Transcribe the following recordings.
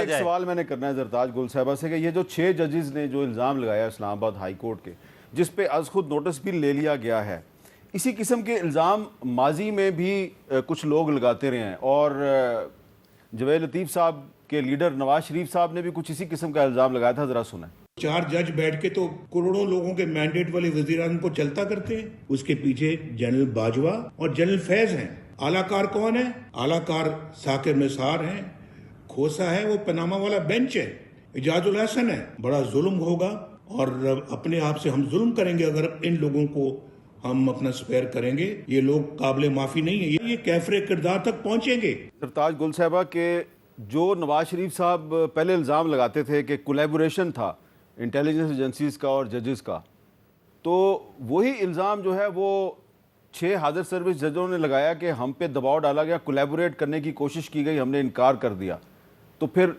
ایک سوال میں نے کرنا ہے زرتاج گل صاحبہ سے کہ یہ جو 6 ججز نے جو الزام لگایا اسلام آباد ہائی کورٹ کے، جس پہ از خود نوٹس بھی لے لیا گیا ہے، اسی قسم کے الزام ماضی میں بھی کچھ لوگ لگاتے رہے ہیں، اور جوید لطیف صاحب کے لیڈر نواز شریف صاحب نے بھی کچھ اسی قسم کا الزام لگایا تھا، ذرا سنیں۔ 4 جج بیٹھ کے تو کروڑوں لوگوں کے مینڈیٹ والے وزیر اعظم کو چلتا کرتے ہیں، اس کے پیچھے جنرل باجوہ اور جنرل فیض ہیں۔ اعلیٰ کار کون ہے؟ اعلیٰ کار ثاقب نثار ہیں، کھوسا ہے، وہ پناما والا بینچ ہے، اعجاز الحسن ہے۔ بڑا ظلم ہوگا اور اپنے آپ سے ہم ظلم کریں گے اگر ان لوگوں کو ہم اپنا سپیئر کریں گے۔ یہ لوگ قابل معافی نہیں ہیں، یہ کیفر کردار تک پہنچیں گے۔ زرتاج گل صاحبہ کہ جو نواز شریف صاحب پہلے الزام لگاتے تھے کہ کولیبوریشن تھا انٹیلیجنس ایجنسیز کا اور ججز کا، تو وہی الزام جو ہے وہ 6 حاضر سروس ججوں نے لگایا کہ ہم پہ دباؤ ڈالا گیا، کولیبوریٹ کرنے کی کوشش کی گئی، ہم نے انکار کر دیا۔ تو پھر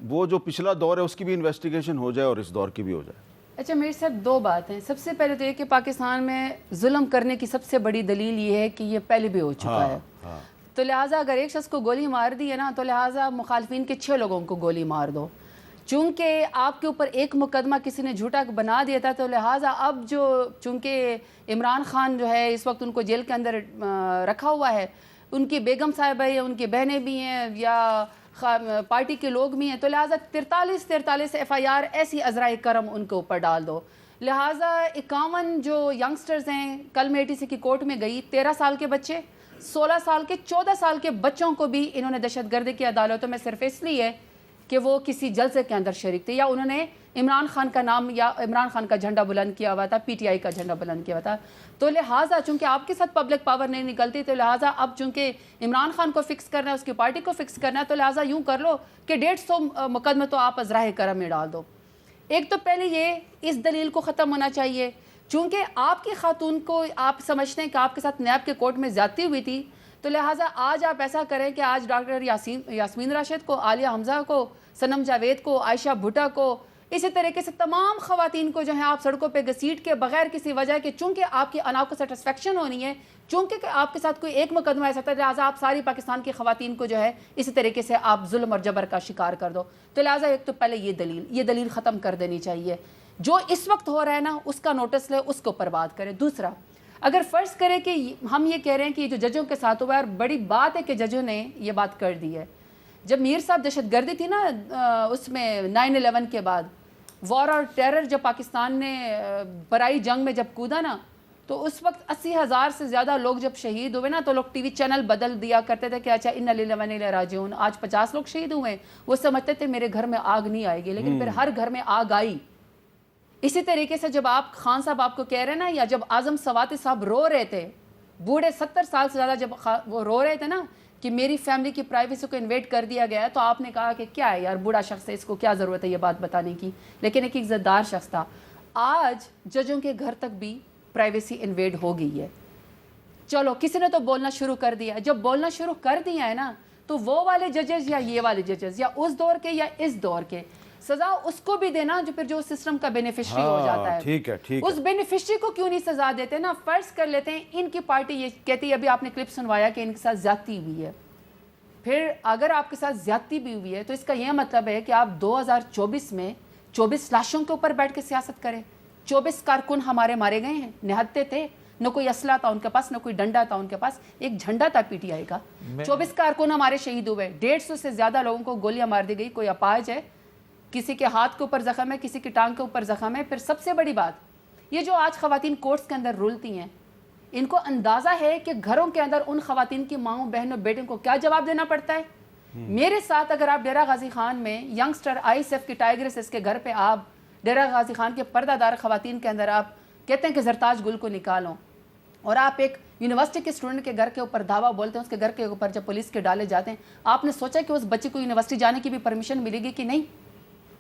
وہ جو پچھلا دور ہے اس کی بھی انویسٹیگیشن ہو جائے اور اس دور کی بھی ہو جائے۔ اچھا میر صاحب، 2 باتیں۔ سب سے پہلے تو یہ کہ پاکستان میں ظلم کرنے کی سب سے بڑی دلیل یہ ہے کہ یہ پہلے بھی ہو چکا ہے، تو لہٰذا اگر ایک شخص کو گولی مار دی ہے نا، تو لہٰذا مخالفین کے 6 لوگوں کو گولی مار دو۔ چونکہ آپ کے اوپر ایک مقدمہ کسی نے جھوٹا بنا دیا تھا، تو لہٰذا اب چونکہ عمران خان جو ہے اس وقت ان کو جیل کے اندر رکھا ہوا ہے، ان کی بیگم صاحبہ یا ان کی بہنیں بھی ہیں یا پارٹی کے لوگ بھی ہیں، تو لہٰذا 43 FIR ایسی عذرائے کرم ان کے اوپر ڈال دو۔ لہٰذا 51 جو ینگسٹرز ہیں، کل میں ATC کی کورٹ میں گئی، 13 سال کے بچے، 16 سال کے، 14 سال کے بچوں کو بھی انہوں نے دہشت گردی کی عدالتوں میں صرف اس لیے کہ وہ کسی جلسے کے اندر شریک تھے یا انہوں نے عمران خان کا نام یا عمران خان کا جھنڈا بلند کیا ہوا تھا، PTI کا جھنڈا بلند کیا ہوا تھا۔ تو لہٰذا چونکہ آپ کے ساتھ پبلک پاور نہیں نکلتی، تو لہٰذا اب چونکہ عمران خان کو فکس کرنا ہے، اس کی پارٹی کو فکس کرنا ہے، تو لہٰذا یوں کر لو کہ 150 مقدمے تو آپ عذرائے کرم میں ڈال دو۔ ایک تو پہلے یہ اس دلیل کو ختم ہونا چاہیے، چونکہ آپ کی خاتون کو آپ سمجھتے ہیں کہ آپ کے ساتھ نیب کے کورٹ میں زیادتی ہوئی تھی، تو لہٰذا آج آپ ایسا کریں کہ آج ڈاکٹر یاسمین راشد کو، عالیہ حمزہ کو، صنم جاوید کو، عائشہ بھٹا کو، اسی طریقے سے تمام خواتین کو جو ہیں آپ سڑکوں پہ گھسیٹ کے بغیر کسی وجہ کے، چونکہ آپ کی انا کو سیٹسفیکشن ہونی ہے، چونکہ آپ کے ساتھ کوئی ایک مقدمہ ایسا تھا، لہٰذا آپ ساری پاکستان کی خواتین کو جو ہے اسی طریقے سے آپ ظلم اور جبر کا شکار کر دو۔ تو لہٰذا ایک تو پہلے یہ دلیل ختم کر دینی چاہیے۔ جو اس وقت ہو رہا ہے نا، اس کا نوٹس لے، اس کو اوپر بات کرے۔ دوسرا، اگر فرض کرے کہ ہم یہ کہہ رہے ہیں کہ یہ جو ججوں کے ساتھ ہوا ہے، اور بڑی بات ہے کہ ججوں نے یہ بات کر دی ہے، جب میر صاحب دہشت گردی تھی نا اس میں 9/11 کے بعد، وار اور ٹیرر جب پاکستان نے برائی جنگ میں جب کودا نا، تو اس وقت 80,000 سے زیادہ لوگ جب شہید ہوئے نا، تو لوگ TV چینل بدل دیا کرتے تھے کہ اچھا انا للہ و انا الیہ راجعون۔ آج 50 لوگ شہید ہوئے، وہ سمجھتے تھے میرے گھر میں آگ نہیں آئے گی، لیکن پھر ہر گھر میں آگ آئی۔ اسی طریقے سے جب آپ خان صاحب آپ کو کہہ رہے ہیں نا، یا جب اعظم سواتی صاحب رو رہے تھے، بوڑھے 70 سال سے زیادہ جب وہ رو رہے تھے نا کہ میری فیملی کی پرائیویسی کو انویڈ کر دیا گیا ہے، تو آپ نے کہا کہ کیا ہے یار، بوڑھا شخص ہے، اس کو کیا ضرورت ہے یہ بات بتانے کی، لیکن ایک عزت دار شخص تھا۔ آج ججوں کے گھر تک بھی پرائیویسی انویڈ ہو گئی ہے۔ چلو کسی نے تو بولنا شروع کر دیا، جب بولنا شروع کر دیا ہے نا، تو وہ والے ججز یا یہ والے ججز یا اس دور کے یا اس دور کے، سزا اس کو بھی دینا جو پھر جو سسٹم کا بینیفیشری ہو جاتا ہے۔ ٹھیک ہے اس بینیفیشری کو کیوں نہیں سزا دیتے نا؟ فرض کر لیتے ہیں ان کی پارٹی یہ کہتی ہے، ابھی آپ نے کلپ سنوایا کہ ان کے ساتھ زیادتی ہوئی ہے، پھر اگر آپ کے ساتھ زیادتی بھی ہوئی ہے تو اس کا یہ مطلب ہے کہ آپ 2024 میں 24 لاشوں کے اوپر بیٹھ کے سیاست کریں۔ 24 کارکن ہمارے مارے گئے ہیں، نہتے تھے، نہ کوئی اسلحہ تھا ان کے پاس، نہ کوئی ڈنڈا تھا ان کے پاس، ایک جھنڈا تھا PTI کا۔ 24 کارکن ہمارے شہید ہوئے، 150 سے زیادہ لوگوں کو گولیاں مار دی گئی، کوئی اپاہج ہے، کسی کے ہاتھ کے اوپر زخم ہے، کسی کی ٹانگ کے اوپر زخم ہے۔ پھر سب سے بڑی بات، یہ جو آج خواتین کورٹس کے اندر رولتی ہیں، ان کو اندازہ ہے کہ گھروں کے اندر ان خواتین کی ماؤں، بہنوں، بیٹوں کو کیا جواب دینا پڑتا ہے۔ میرے ساتھ اگر آپ ڈیرہ غازی خان میں ینگسٹر ISF کی ٹائگرس کے گھر پہ آپ ڈیرہ غازی خان کے پردہ دار خواتین کے اندر آپ کہتے ہیں کہ زرتاج گل کو نکالو، اور آپ ایک یونیورسٹی کے اسٹوڈنٹ کے گھر کے اوپر دھاوا بولتے ہیں، اس کے گھر کے اوپر جب پولیس کے ڈالے جاتے ہیں، آپ نے سوچا کہ اس بچے کو یونیورسٹی جانے کی بھی پرمیشن ملے گی کہ نہیں؟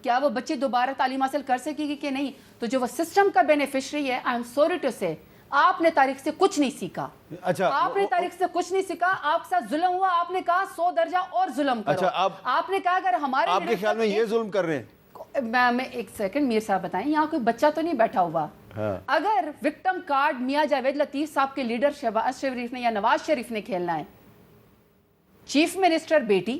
کیا وہ بچی دوبارہ تعلیم حاصل کر سکے گی کہ نہیں؟ تو جو وہ سسٹم کا بینیفیشری ہے، آئی ایم سوری ٹو سے، آپ نے تاریخ سے کچھ نہیں سیکھا۔ اچھا، آپ نے تاریخ سے کچھ نہیں سیکھا، آپ کے ساتھ ظلم ہوا، آپ نے کہا 100 درجہ اور ظلم کرو۔ اچھا، آپ نے کہا اگر ہمارے، آپ کے خیال میں یہ ظلم کر رہے ہیں؟ میں ایک سیکنڈ میر صاحب بتائیں، یہاں کوئی بچہ تو نہیں بیٹھا ہوا۔ اگر وکٹم کارڈ میاں جاوید لطیف صاحب کے لیڈر شہباز شریف نے یا نواز شریف نے کھیلنا ہے، چیف منسٹر بیٹی،